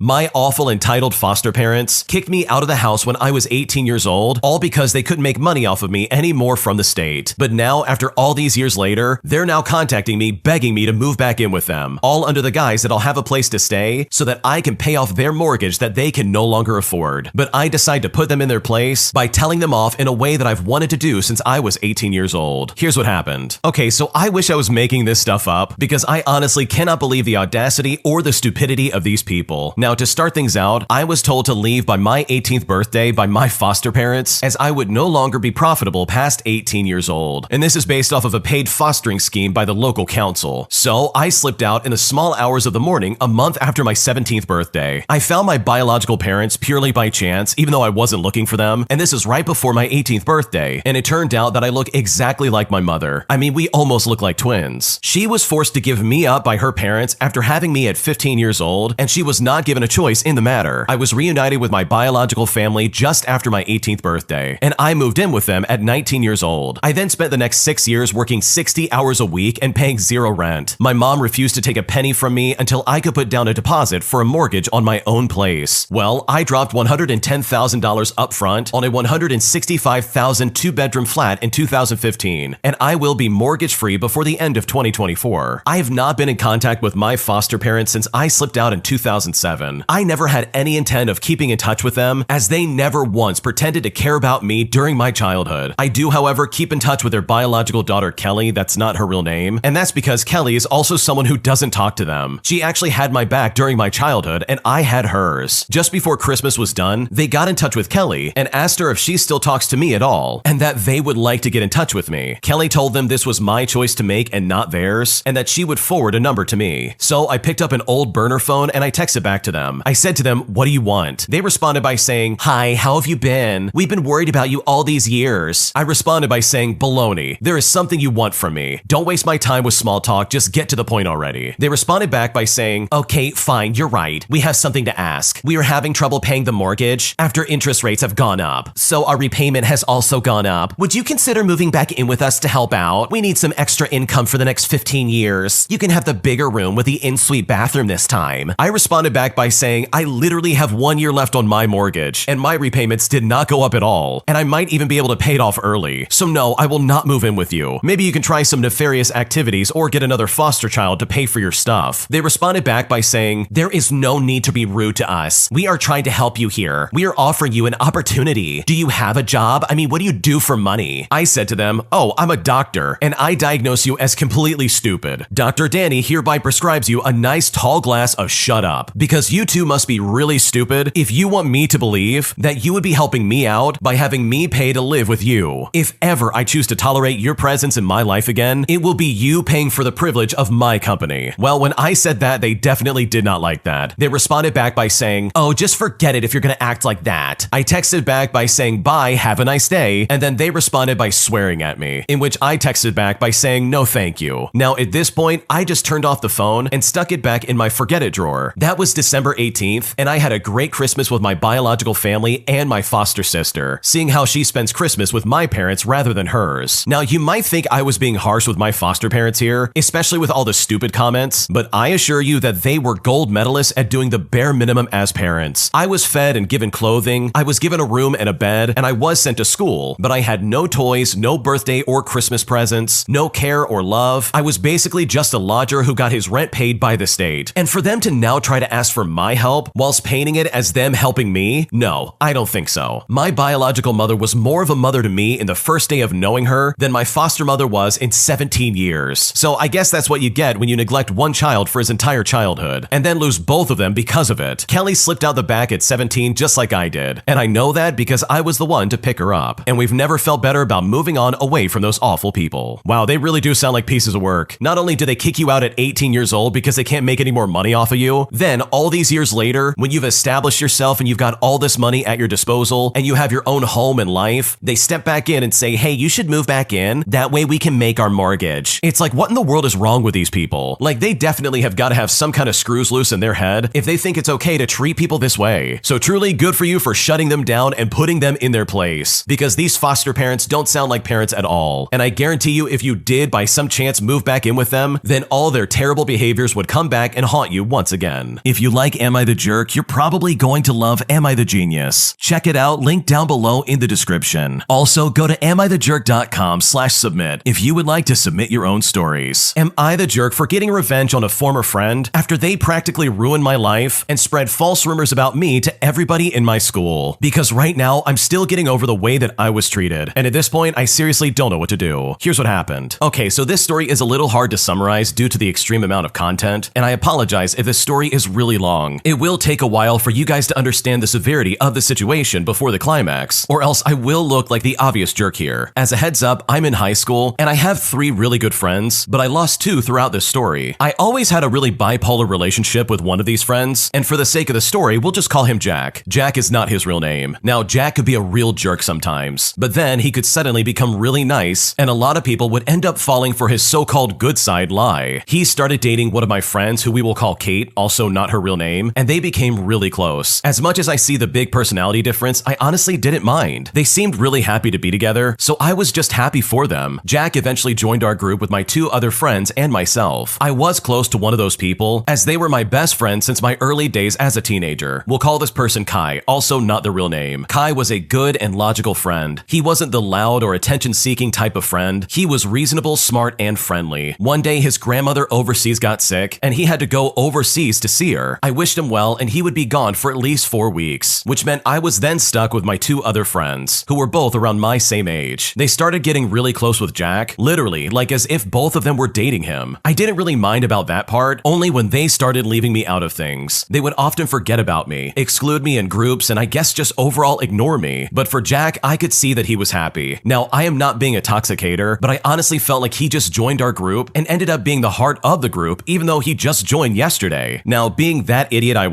My awful entitled foster parents kicked me out of the house when I was 18 years old, all because they couldn't make money off of me anymore from the state. But now, after all these years later, they're now contacting me, begging me to move back in with them, all under the guise that I'll have a place to stay so that I can pay off their mortgage that they can no longer afford. But I decide to put them in their place by telling them off in a way that I've wanted to do since I was 18 years old. Here's what happened. Okay, so I wish I was making this stuff up because I honestly cannot believe the audacity or the stupidity of these people. Now, to start things out, I was told to leave by my 18th birthday by my foster parents as I would no longer be profitable past 18 years old. And this is based off of a paid fostering scheme by the local council. So I slipped out in the small hours of the morning a month after my 17th birthday. I found my biological parents purely by chance, even though I wasn't looking for them, and this is right before my 18th birthday, and it turned out that I look exactly like my mother. I mean, we almost look like twins. She was forced to give me up by her parents after having me at 15 years old, and she was not given a choice in the matter. I was reunited with my biological family just after my 18th birthday, and I moved in with them at 19 years old. I then spent the next 6 years working 60 hours a week and paying zero rent. My mom refused to take a penny from me until I could put down a deposit for a mortgage on my own place. Well, I dropped $110,000 up front on a $165,000 two-bedroom flat in 2015, and I will be mortgage-free before the end of 2024. I have not been in contact with my foster parents since I slipped out in 2007. I never had any intent of keeping in touch with them, as they never once pretended to care about me during my childhood. I do, however, keep in touch with their biological daughter, Kelly. That's not her real name, and that's because Kelly is also someone who doesn't talk to them. She actually had my back during my childhood, and I had hers. Just before Christmas was done, they got in touch with Kelly and asked her if she still talks to me at all, and that they would like to get in touch with me. Kelly told them this was my choice to make and not theirs, and that she would forward a number to me. So I picked up an old burner phone and I texted back to them. I said to them, "What do you want?" They responded by saying, "Hi, how have you been? We've been worried about you all these years." I responded by saying, "Baloney. There is something you want from me. Don't waste my time with small talk, just get to the point already." They responded back by saying, "Okay, fine, you're right. We have something to ask. We are having trouble paying the mortgage after interest rates have gone up. So our repayment has also gone up. Would you consider moving back in with us to help out? We need some extra income for the next 15 years. You can have the bigger room with the in-suite bathroom this time." I responded back by saying, "I literally have 1 year left on my mortgage, and my repayments did not go up at all, and I might even be able to pay it off early. So no, I will not move in with you. Maybe you can try some nefarious activities or get another foster child to pay for your stuff." They responded back by saying, "There is no need to be rude to us. We are trying to help you here. We are offering you an opportunity. Do you have a job? I mean, what do you do for money?" I said to them, "Oh, I'm a doctor, and I diagnose you as completely stupid. Dr. Danny hereby prescribes you a nice tall glass of shut up, because you two must be really stupid if you want me to believe that you would be helping me out by having me pay to live with you. If ever I choose to tolerate your presence in my life again, it will be you paying for the privilege of my company." Well, when I said that, they definitely did not like that. They responded back by saying, "Oh, just forget it if you're gonna act like that." I texted back by saying, "Bye, have a nice day," and then they responded by swearing at me, in which I texted back by saying, "No thank you." Now at this point, I just turned off the phone and stuck it back in my forget it drawer. That was December 18th, and I had a great Christmas with my biological family and my foster sister, seeing how she spends Christmas with my parents rather than hers. Now you might think I was being harsh with my foster parents here, especially with all the stupid comments, but I assure you that they were gold medalists at doing the bare minimum as parents. I was fed and given clothing, I was given a room and a bed, and I was sent to school, but I had no toys, no birthday or Christmas presents, no care or love. I was basically just a lodger who got his rent paid by the state. And for them to now try to ask for my help whilst painting it as them helping me? No, I don't think so. My biological mother was more of a mother to me in the first day of knowing her than my foster mother was in 17 years. So I guess that's what you get when you neglect one child for his entire childhood, and then lose both of them because of it. Kelly slipped out the back at 17 just like I did, and I know that because I was the one to pick her up, and we've never felt better about moving on away from those awful people. Wow, they really do sound like pieces of work. Not only do they kick you out at 18 years old because they can't make any more money off of you, then all these years later, when you've established yourself and you've got all this money at your disposal and you have your own home and life, they step back in and say, "Hey, you should move back in. That way we can make our mortgage." It's like, what in the world is wrong with these people? Like, they definitely have got to have some kind of screws loose in their head if they think it's okay to treat people this way. So truly good for you for shutting them down and putting them in their place, because these foster parents don't sound like parents at all. And I guarantee you, if you did by some chance move back in with them, then all their terrible behaviors would come back and haunt you once again. If you like like Am I the Jerk, you're probably going to love Am I the Genius. Check it out, link down below in the description. Also, go to amithejerk.com/submit if you would like to submit your own stories. Am I the jerk for getting revenge on a former friend after they practically ruined my life and spread false rumors about me to everybody in my school? Because right now, I'm still getting over the way that I was treated, and at this point, I seriously don't know what to do. Here's what happened. Okay, so this story is a little hard to summarize due to the extreme amount of content, and I apologize if this story is really long. It will take a while for you guys to understand the severity of the situation before the climax, or else I will look like the obvious jerk here. As a heads up, I'm in high school, and I have 3 really good friends, but I lost 2 throughout this story. I always had a really bipolar relationship with one of these friends, and for the sake of the story, we'll just call him Jack. Jack is not his real name. Now, Jack could be a real jerk sometimes, but then he could suddenly become really nice, and a lot of people would end up falling for his so-called good side lie. He started dating one of my friends, who we will call Kate, also not her real name, and they became really close. As much as I see the big personality difference, I honestly didn't mind. They seemed really happy to be together, so I was just happy for them. Jack eventually joined our group with my 2 other friends and myself. I was close to one of those people, as they were my best friends since my early days as a teenager. We'll call this person Kai, also not the real name. Kai was a good and logical friend. He wasn't the loud or attention-seeking type of friend. He was reasonable, smart, and friendly. One day, his grandmother overseas got sick, and he had to go overseas to see her. I wished him well, and he would be gone for at least 4 weeks, which meant I was then stuck with my 2 other friends, who were both around my same age. They started getting really close with Jack, literally, like as if both of them were dating him. I didn't really mind about that part, only when they started leaving me out of things. They would often forget about me, exclude me in groups, and I guess just overall ignore me. But for Jack, I could see that he was happy. Now, I am not being a toxic hater, but I honestly felt like he just joined our group and ended up being the heart of the group, even though he just joined yesterday. Now, being that idiot I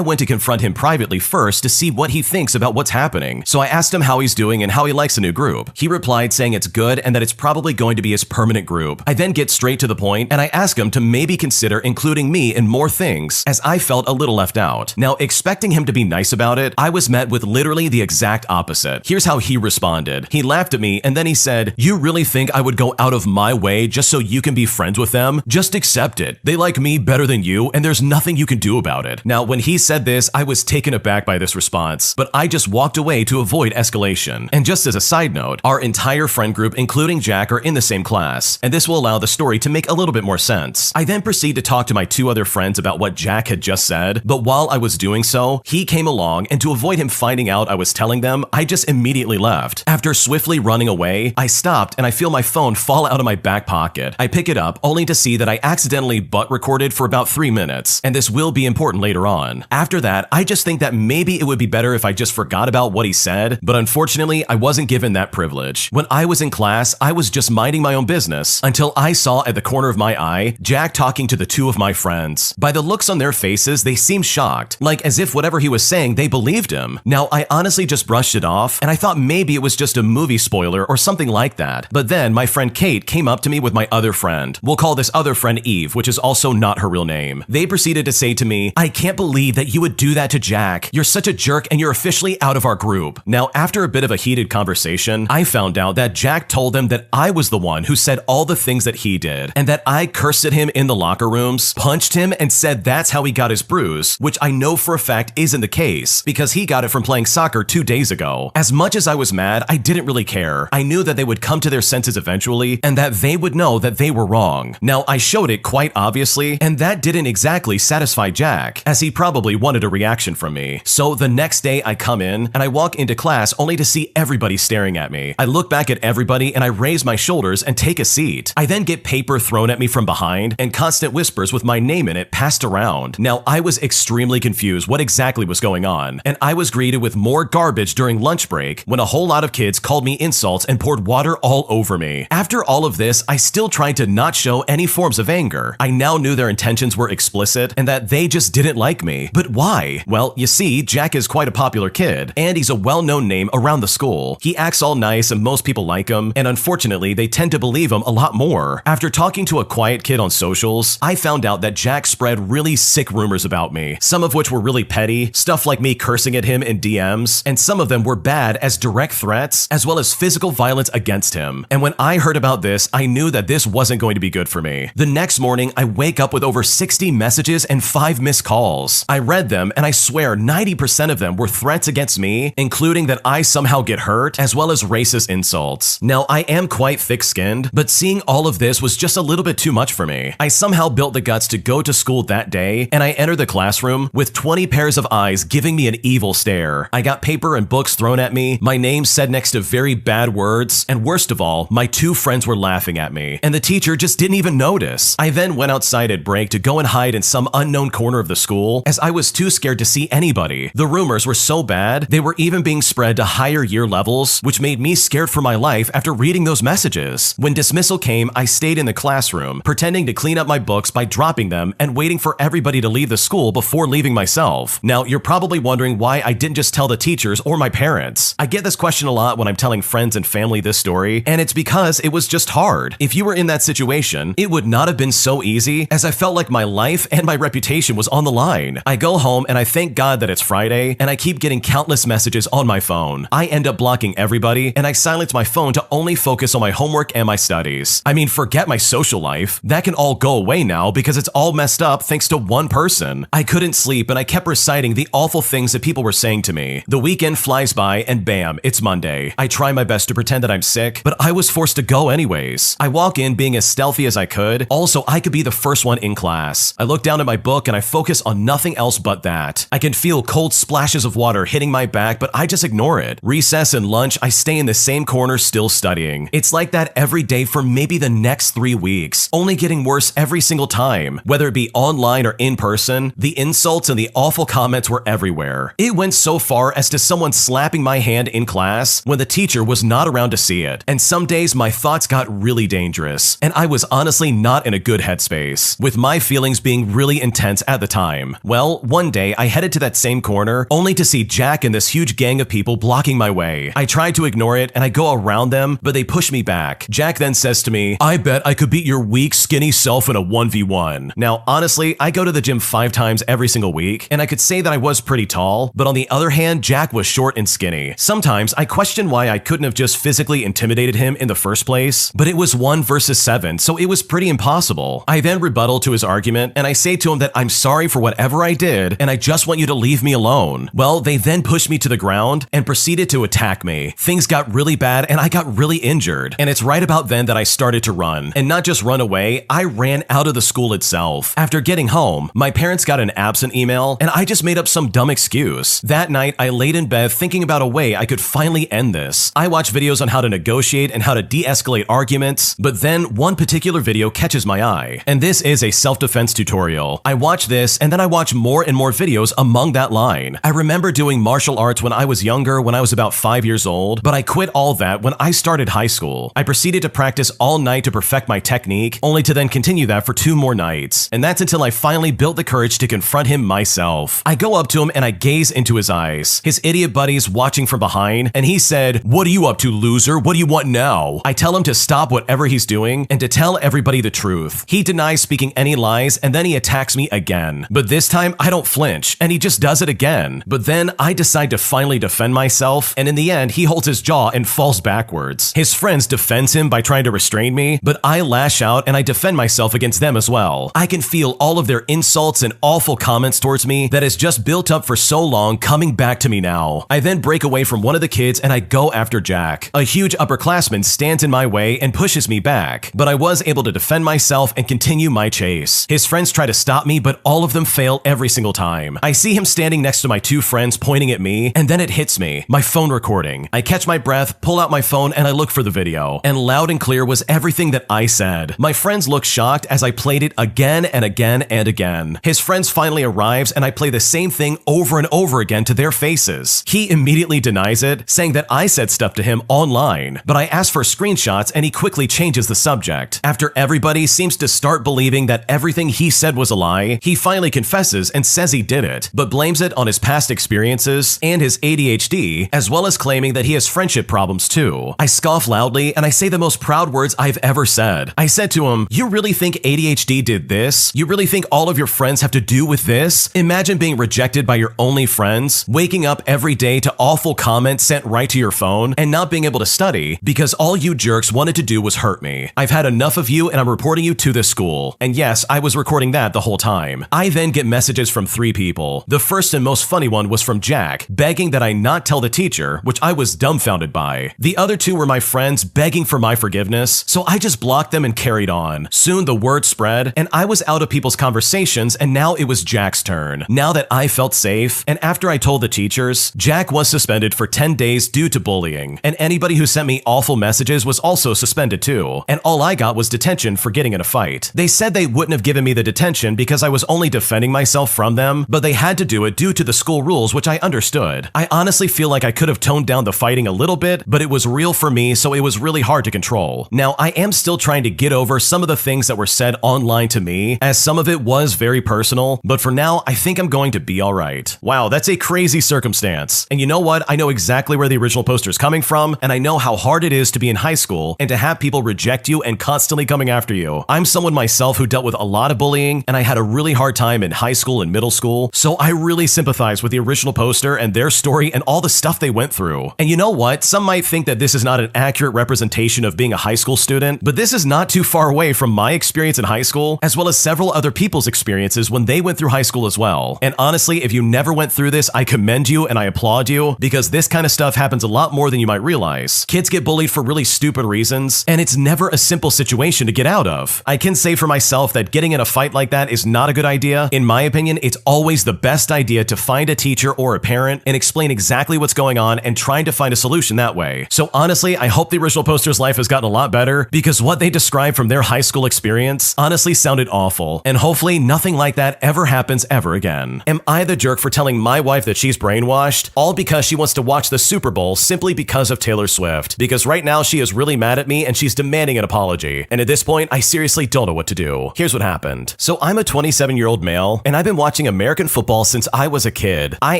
went to confront him privately first to see what he thinks about what's happening. So I asked him how he's doing and how he likes the new group. He replied saying it's good and that it's probably going to be his permanent group. I then get straight to the point and I ask him to maybe consider including me in more things, as I felt a little left out. Now, expecting him to be nice about it, I was met with literally the exact opposite. Here's how he responded. He laughed at me and then he said, "You really think I would go out of my way just so you can be friends with them? Just accept it. They like me better than you and there's nothing you can do about it." Now, when he said this, I was taken aback by this response, but I just walked away to avoid escalation. And just as a side note, our entire friend group, including Jack, are in the same class, and this will allow the story to make a little bit more sense. I then proceed to talk to my 2 other friends about what Jack had just said, but while I was doing so, he came along, and to avoid him finding out I was telling them, I just immediately left. After swiftly running away, I stopped and I feel my phone fall out of my back pocket. I pick it up, only to see that I accidentally butt recorded for about 3 minutes, and this will be important later on. After that, I just think that maybe it would be better if I just forgot about what he said, but unfortunately, I wasn't given that privilege. When I was in class, I was just minding my own business until I saw at the corner of my eye, Jack talking to the 2 of my friends. By the looks on their faces, they seemed shocked, like as if whatever he was saying, they believed him. Now, I honestly just brushed it off, and I thought maybe it was just a movie spoiler or something like that. But then my friend Kate came up to me with my other friend. We'll call this other friend Eve, which is also not her real name. They proceeded to say to me, "I can't believe that you would do that to Jack. You're such a jerk and you're officially out of our group." Now, after a bit of a heated conversation, I found out that Jack told them that I was the one who said all the things that he did, and that I cursed at him in the locker rooms, punched him, and said that's how he got his bruise, which I know for a fact isn't the case, because he got it from playing soccer 2 days ago. As much as I was mad, I didn't really care. I knew that they would come to their senses eventually, and that they would know that they were wrong. Now, I showed it quite obviously, and that didn't exactly satisfy Jack, as he probably wanted a reaction from me. So the next day I come in, and I walk into class only to see everybody staring at me. I look back at everybody and I raise my shoulders and take a seat. I then get paper thrown at me from behind and constant whispers with my name in it passed around. Now, I was extremely confused what exactly was going on, and I was greeted with more garbage during lunch break when a whole lot of kids called me insults and poured water all over me. After all of this, I still tried to not show any forms of anger. I now knew their intentions were explicit and that they just didn't like me. But why? Well, you see, Jack is quite a popular kid, and he's a well-known name around the school. He acts all nice and most people like him, and unfortunately, they tend to believe him a lot more. After talking to a quiet kid on socials, I found out that Jack spread really sick rumors about me, some of which were really petty, stuff like me cursing at him in DMs, and some of them were bad as direct threats, as well as physical violence against him. And when I heard about this, I knew that this wasn't going to be good for me. The next morning, I wake up with over 60 messages and 5 missed calls. I read them, and I swear 90% of them were threats against me, including that I somehow get hurt, as well as racist insults. Now, I am quite thick-skinned, but seeing all of this was just a little bit too much for me. I somehow built the guts to go to school that day, and I entered the classroom with 20 pairs of eyes giving me an evil stare. I got paper and books thrown at me, my name said next to very bad words, and worst of all, my two friends were laughing at me, and the teacher just didn't even notice. I then went outside at break to go and hide in some unknown corner of the school, as I was too scared to see anybody. The rumors were so bad, they were even being spread to higher year levels, which made me scared for my life after reading those messages. When dismissal came, I stayed in the classroom, pretending to clean up my books by dropping them and waiting for everybody to leave the school before leaving myself. Now, you're probably wondering why I didn't just tell the teachers or my parents. I get this question a lot when I'm telling friends and family this story, and it's because it was just hard. If you were in that situation, it would not have been so easy, as I felt like my life and my reputation was on the line. I go home and I thank God that it's Friday, and I keep getting countless messages on my phone. I end up blocking everybody, and I silence my phone to only focus on my homework and my studies. I mean, forget my social life. That can all go away now because it's all messed up thanks to one person. I couldn't sleep, and I kept reciting the awful things that people were saying to me. The weekend flies by, and bam, it's Monday. I try my best to pretend that I'm sick, but I was forced to go anyways. I walk in being as stealthy as I could. Also, I could be the first one in class. I look down at my book and I focus on nothing else but that. I can feel cold splashes of water hitting my back, but I just ignore it. Recess and lunch, I stay in the same corner still studying. It's like that every day for maybe the next 3 weeks, only getting worse every single time. Whether it be online or in person, the insults and the awful comments were everywhere. It went so far as to someone slapping my hand in class when the teacher was not around to see it. And some days my thoughts got really dangerous, and I was honestly not in a good headspace, with my feelings being really intense at the time. Well, one day I headed to that same corner, only to see Jack and this huge gang of people blocking my way. I tried to ignore it and I go around them, but they push me back. Jack then says to me, "I bet I could beat your weak, skinny self in a 1v1. Now, honestly, I go to the gym 5 times every single week, and I could say that I was pretty tall, but on the other hand, Jack was short and skinny. Sometimes I question why I couldn't have just physically intimidated him in the first place, but it was 1 versus 7, so it was pretty impossible. I then rebuttal to his argument, and I say to him that I'm sorry for whatever I did, and I just want you to leave me alone. Well, they then pushed me to the ground and proceeded to attack me. Things got really bad, and I got really injured, and it's right about then that I started to run. And not just run away, I ran out of the school itself. After getting home, my parents got an absent email, and I just made up some dumb excuse. That night, I laid in bed thinking about a way I could finally end this. I watched videos on how to negotiate and how to de-escalate arguments, but then one particular video catches my eye, and this is a self-defense tutorial. I watch this, and then I watch more and more videos among that line. I remember doing martial arts when I was younger, when I was about 5 years old, but I quit all that when I started high school. I proceeded to practice all night to perfect my technique, only to then continue that for 2 more nights. And that's until I finally built the courage to confront him myself. I go up to him and I gaze into his eyes. His idiot buddy's watching from behind, and he said, "What are you up to, loser? What do you want now?" I tell him to stop whatever he's doing and to tell everybody the truth. He denies speaking any lies, and then he attacks me again. But this time, I don't flinch, and he just does it again. But then I decide to finally defend myself, and in the end, he holds his jaw and falls backwards. His friends defends him by trying to restrain me, but I lash out and I defend myself against them as well. I can feel all of their insults and awful comments towards me that has just built up for so long coming back to me now. I then break away from one of the kids and I go after Jack. A huge upperclassman stands in my way and pushes me back, but I was able to defend myself and continue my chase. His friends try to stop me, but all of them fail every single time. I see him standing next to my 2 friends pointing at me, and then it hits me, my phone recording. I catch my breath, pull out my phone, and I look for the video, and loud and clear was everything that I said. My friends look shocked as I played it again and again and again. His friends finally arrives, and I play the same thing over and over again to their faces. He immediately denies it, saying that I said stuff to him online, but I ask for screenshots and he quickly changes the subject. After everybody seems to start believing that everything he said was a lie, he finally confesses and says he did it, but blames it on his past experiences and his ADHD, as well as claiming that he has friendship problems too. I scoff loudly and I say the most proud words I've ever said. I said to him, "You really think ADHD did this? You really think all of your friends have to do with this? Imagine being rejected by your only friends, waking up every day to awful comments sent right to your phone, and not being able to study because all you jerks wanted to do was hurt me. I've had enough of you and I'm reporting you to this school." And yes, I was recording that the whole time. I then get messages from 3 people. The first and most funny one was from Jack, begging that I not tell the teacher, which I was dumbfounded by. The other 2 were my friends begging for my forgiveness, so I just blocked them and carried on. Soon the word spread, and I was out of people's conversations, and now it was Jack's turn. Now that I felt safe, and after I told the teachers, Jack was suspended for 10 days due to bullying, and anybody who sent me awful messages was also suspended too, and all I got was detention for getting in a fight. They said they wouldn't have given me the detention because I was only defending myself from them, but they had to do it due to the school rules, which I understood. I honestly feel like I could have toned down the fighting a little bit, but it was real for me, so it was really hard to control. Now, I am still trying to get over some of the things that were said online to me, as some of it was very personal, but for now, I think I'm going to be alright. Wow, that's a crazy circumstance. And you know what? I know exactly where the original poster is coming from, and I know how hard it is to be in high school and to have people reject you and constantly coming after you. I'm someone myself who dealt with a lot of bullying, and I had a really hard time in high school and middle school, so I really sympathize with the original poster and their story and all the stuff they went through. And you know what? Some might think that this is not an accurate representation of being a high school student, but this is not too far away from my experience in high school, as well as several other people's experiences when they went through high school as well. And honestly, if you never went through this, I commend you and I applaud you, because this kind of stuff happens a lot more than you might realize. Kids get bullied for really stupid reasons, and it's never a simple situation to get out of. I can say for myself that getting in a fight like that is not a good idea. In my opinion, it's always the best idea to find a teacher or a parent and explain exactly what's going on and trying to find a solution that way. So honestly, I hope the original poster's life has gotten a lot better, because what they described from their high school experience honestly sounded awful, and hopefully nothing like that ever happens ever again. Am I the jerk for telling my wife that she's brainwashed, all because she wants to watch the Super Bowl simply because of Taylor Swift? Because right now she is really mad at me and she's demanding an apology, and at this point I seriously don't know what to do. Here's what happened. So I'm a 27-year-old male, and I've been watching American football since I was a kid. I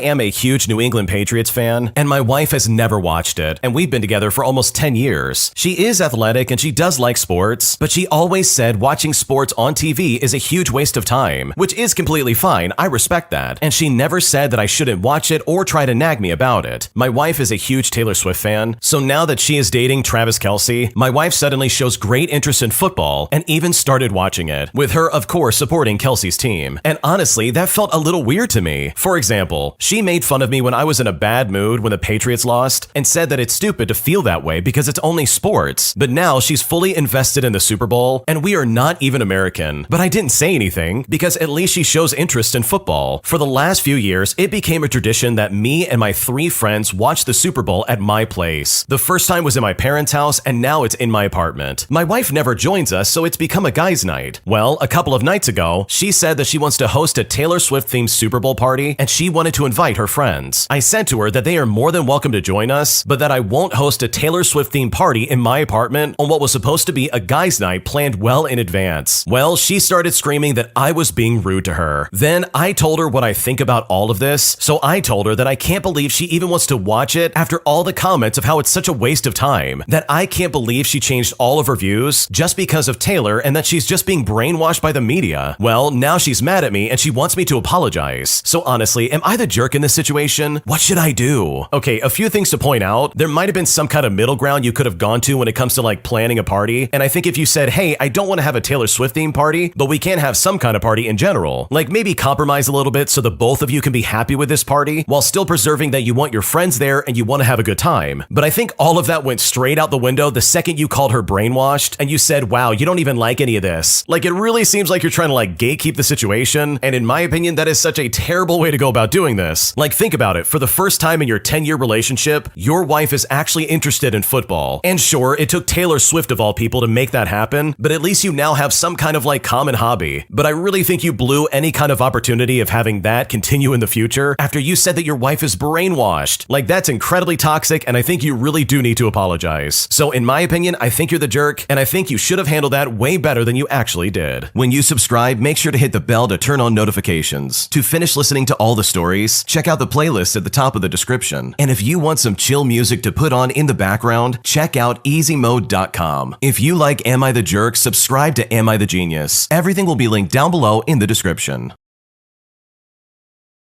am a huge New England Patriots fan, and my wife has never watched it, and we've been together for almost 10 years. She is athletic and she does like sports, but she always said watching sports on TV is a huge waste of time, which is completely fine. I respect that. And she never said that I shouldn't watch it or try to nag me about it. My wife is a huge Taylor Swift fan, so now that she is dating Travis Kelce, my wife suddenly shows great interest in football and even started watching it, with her of course supporting Kelce's team. And honestly, that felt a little weird to me. For example, she made fun of me when I was in a bad mood when the Patriots lost and said that it's stupid to feel that way because it's only sports. But now she's fully invested in the Super Bowl, and we are not even American. But I didn't say anything because at least she shows interest in football. For the last few years, it became a tradition that me and my 3 friends watch the Super Bowl at my place. The first time was in my parents' house, and now it's in my apartment. My wife never joins us, so it's become a guys' night. Well, a couple of nights ago, she said that she wants to host a Taylor Swift-themed Super Bowl party, and she wanted to invite her friends. I said to her that they are more than welcome to join us, but that I won't host a Taylor Swift-themed party in my apartment on what was supposed to be a guys' night planned well in advance. Well, she started screaming that I was being rude to her. Then I told her what I think about all of this, so I told her that I can't believe she even wants to watch it after all the comments of how it's such a waste of time, that I can't believe she changed all of her views just because of Taylor, and that she's just being brainwashed by the media. Well, now she's mad at me and she wants me to apologize. So honestly, am I the jerk in this situation? What should I do? Okay, a few things to point out. There might have been some kind of middle ground you could have gone to when it comes to like planning a party, and I think if you said, hey, I don't want to have a Taylor Swift themed party, but we can have some kind of party in general, like maybe compromise a little bit so the both of you can be happy with this party while still preserving that you want your friends there and you want to have a good time. But I think all of that went straight out the window the second you called her brainwashed and you said, wow, you don't even like any of this. Like, it really seems like you're trying to like gatekeep the situation, and in my opinion, that is such a terrible way to go about doing this. Like, think about it. For the first time in your 10-year relationship, your wife is actually interested in football. And sure, it took Taylor Swift of all people to make that happen, but at least you now have some kind of like common hobby. But I really think you blew any kind of opportunity of having that continue in the future after you said that your wife is brainwashed. Like, that's incredibly toxic, and I think you really do need to apologize. So in my opinion, I think you're the jerk, and I think you should have handled that way better than you actually did. When you subscribe, make sure to hit the bell to turn on notifications. To finish listening to all the stories, check out the playlist at the top of the description. And if you want some chill music to put on in the background, check out easymode.com. If you like Am I the Jerk, subscribe to Am I the Genius. Everything will be linked down below in the description.